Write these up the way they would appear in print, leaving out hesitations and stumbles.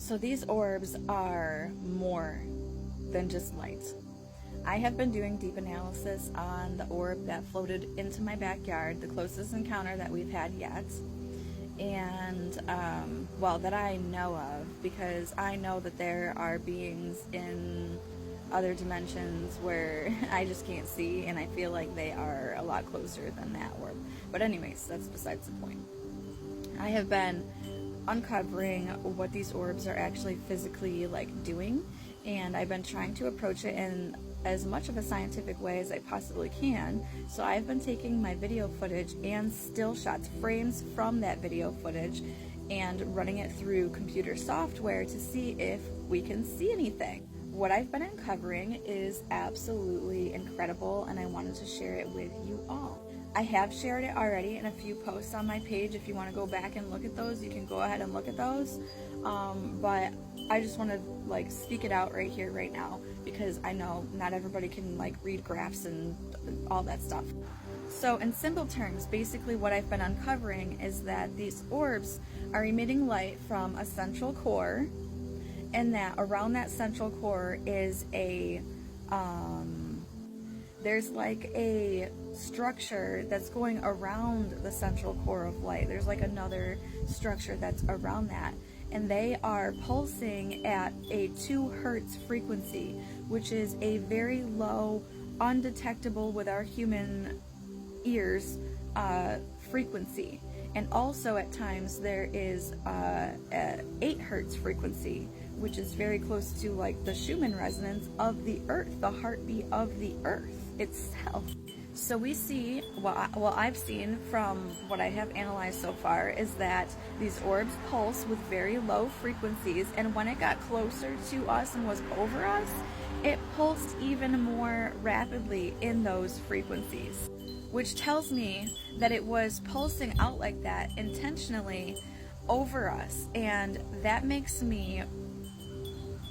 So these orbs are more than just light. I have been doing deep analysis on the orb that floated into my backyard, the closest encounter that we've had yet, and well, that I know of, because I know that there are beings in other dimensions where I just can't see, and I feel like they are a lot closer than that orb. But anyways, that's besides the point. I have been uncovering what these orbs are actually physically like doing, and I've been trying to approach it in as much of a scientific way as I possibly can. So I've been taking my video footage and still shots, frames from that video footage, and running it through computer software to see if we can see anything. What I've been uncovering is absolutely incredible, and I wanted to share it with you all. I have shared it already in a few posts on my page. If you want to go back and look at those, you can go ahead and look at those. But I just want to like speak it out right here, right now, because I know not everybody can like read graphs and all that stuff. So in simple terms, basically what I've been uncovering is that these orbs are emitting light from a central core, and that around that central core is a there's like a structure that's going around the central core of light. There's like another structure that's around that, and they are pulsing at a 2 hertz frequency, which is a very low, undetectable with our human ears frequency. And also at times there is a 8 hertz frequency, which is very close to like the Schumann resonance of the earth, the heartbeat of the earth itself. So we see, what I've seen from what I have analyzed so far is that these orbs pulse with very low frequencies, and when it got closer to us and was over us, it pulsed even more rapidly in those frequencies, which tells me that it was pulsing out like that intentionally over us, and that makes me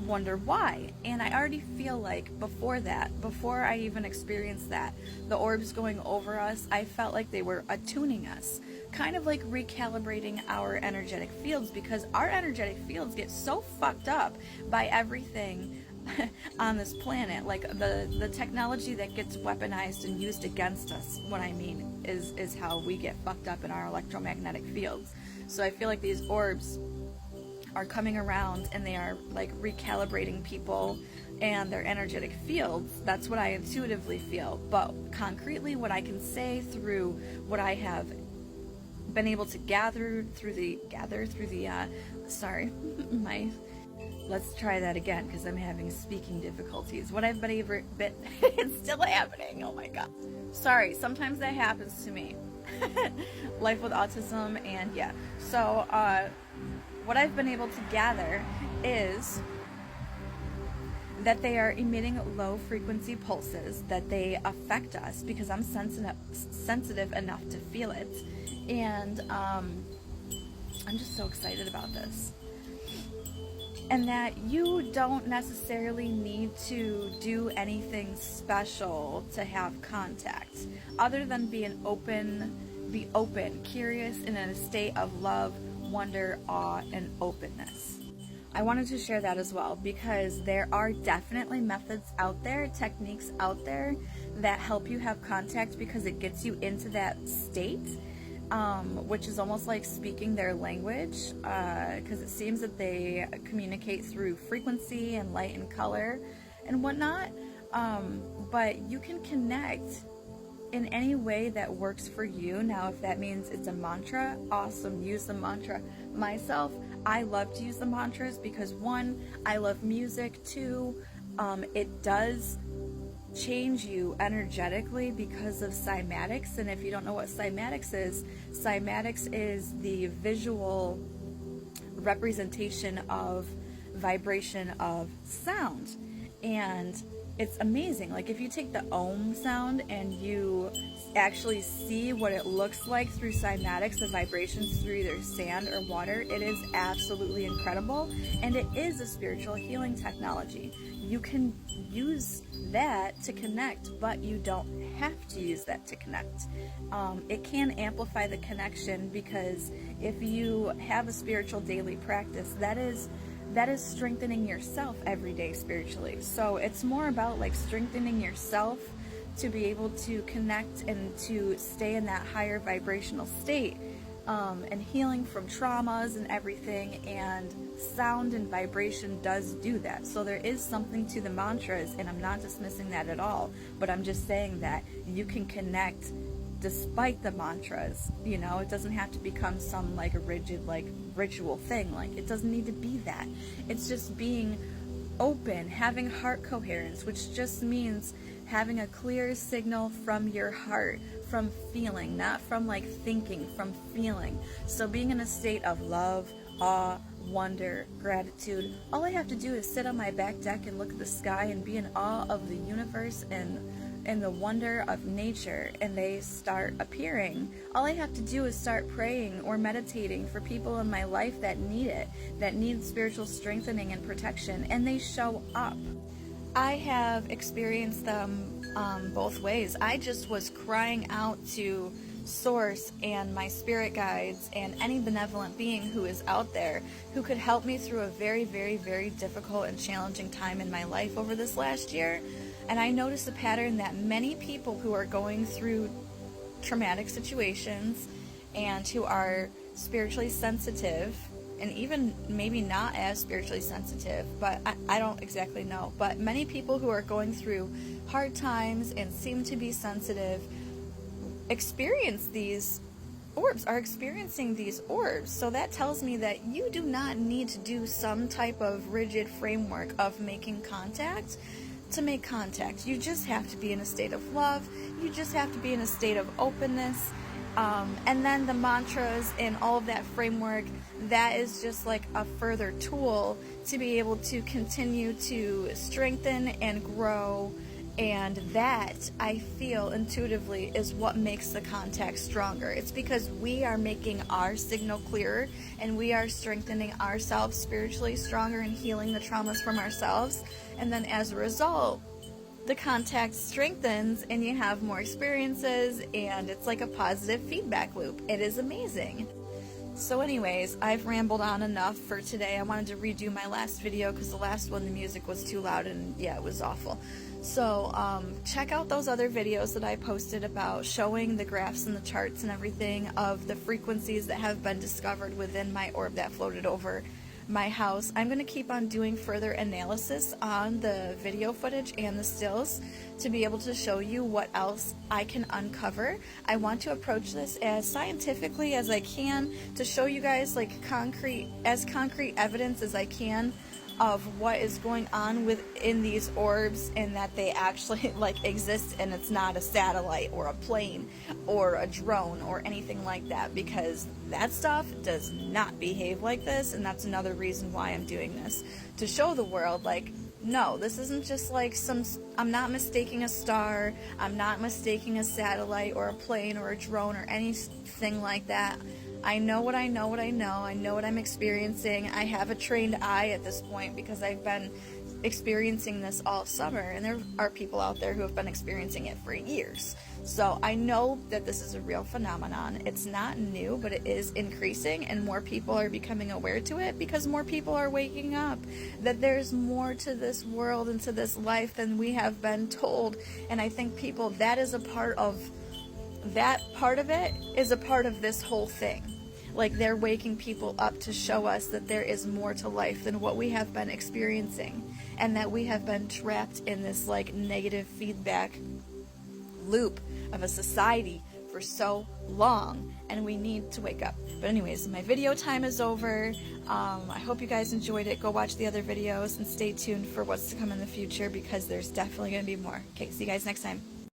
wonder why. And I already feel like before I even experienced that, the orbs going over us, I felt like they were attuning us, kind of like recalibrating our energetic fields, because our energetic fields get so fucked up by everything on this planet, like the technology that gets weaponized and used against us. What I mean is how we get fucked up in our electromagnetic fields. So I feel like these orbs are coming around and they are like recalibrating people and their energetic fields. That's what I intuitively feel. But concretely, what I can say through what I have been able to gather through the let's try that again, because I'm having speaking difficulties. What I've been able, it's still happening. Oh my god. Sorry, sometimes that happens to me. Life with autism, and yeah. So what I've been able to gather is that they are emitting low frequency pulses, that they affect us because I'm sensitive enough to feel it. And I'm just so excited about this. And that you don't necessarily need to do anything special to have contact, other than be open, curious, and in a state of love, wonder, awe, and openness. I wanted to share that as well, because there are definitely methods out there, techniques out there that help you have contact, because it gets you into that state, which is almost like speaking their language, because it seems that they communicate through frequency and light and color and whatnot. But you can connect in any way that works for you. Now, if that means it's a mantra, awesome, use the mantra. Myself, I love to use the mantras because, one, I love music. Two, it does change you energetically because of cymatics. And if you don't know what cymatics is the visual representation of vibration of sound. And it's amazing. Like, if you take the ohm sound and you actually see what it looks like through cymatics, the vibrations through either sand or water, it is absolutely incredible. And it is a spiritual healing technology. You can use that to connect, but you don't have to use that to connect. It can amplify the connection, because if you have a spiritual daily practice, that is that is strengthening yourself every day spiritually. So it's more about like strengthening yourself to be able to connect and to stay in that higher vibrational state, and healing from traumas and everything, and sound and vibration does do that. So there is something to the mantras, and I'm not dismissing that at all, but I'm just saying that you can connect despite the mantras. You know, it doesn't have to become some like a rigid like ritual thing. Like, it doesn't need to be that. It's just being open, having heart coherence, which just means having a clear signal from your heart, from feeling, not from like thinking, from feeling. So being in a state of love, awe, wonder, gratitude. All I have to do is sit on my back deck and look at the sky and be in awe of the universe and the wonder of nature, and they start appearing. All I have to do is start praying or meditating for people in my life that need it, that need spiritual strengthening and protection, and they show up. I have experienced them both ways. I just was crying out to Source and my spirit guides and any benevolent being who is out there who could help me through a very, very, very difficult and challenging time in my life over this last year. And I noticed a pattern that many people who are going through traumatic situations and who are spiritually sensitive, and even maybe not as spiritually sensitive, but I don't exactly know, but many people who are going through hard times and seem to be sensitive experience these orbs, are experiencing these orbs. So that tells me that you do not need to do some type of rigid framework of making contact to make contact. You just have to be in a state of love. You just have to be in a state of openness. And then the mantras and all of that framework, that is just like a further tool to be able to continue to strengthen and grow. And that, I feel intuitively, is what makes the contact stronger. It's because we are making our signal clearer, and we are strengthening ourselves spiritually stronger and healing the traumas from ourselves. And then as a result, the contact strengthens and you have more experiences, and it's like a positive feedback loop. It is amazing. So anyways, I've rambled on enough for today. I wanted to redo my last video because the last one, the music was too loud, and yeah, it was awful. So check out those other videos that I posted about showing the graphs and the charts and everything of the frequencies that have been discovered within my orb that floated over my house. I'm going to keep on doing further analysis on the video footage and the stills to be able to show you what else I can uncover. I want to approach this as scientifically as I can to show you guys like concrete evidence as I can of what is going on within these orbs, and that they actually like exist, and it's not a satellite or a plane or a drone or anything like that, because that stuff does not behave like this. And that's another reason why I'm doing this, to show the world like, no, this isn't just like I'm not mistaking a star, I'm not mistaking a satellite or a plane or a drone or anything like that. I know what I know I know what I'm experiencing. I have a trained eye at this point because I've been experiencing this all summer, and there are people out there who have been experiencing it for years. So I know that this is a real phenomenon. It's not new, but it is increasing, and more people are becoming aware to it because more people are waking up that there's more to this world and to this life than we have been told. And I think people, that part of it is a part of this whole thing. Like, they're waking people up to show us that there is more to life than what we have been experiencing, and that we have been trapped in this like negative feedback loop of a society for so long, and we need to wake up. But anyways, my video time is over. I hope you guys enjoyed it. Go watch the other videos and stay tuned for what's to come in the future, because there's definitely going to be more. Okay, see you guys next time.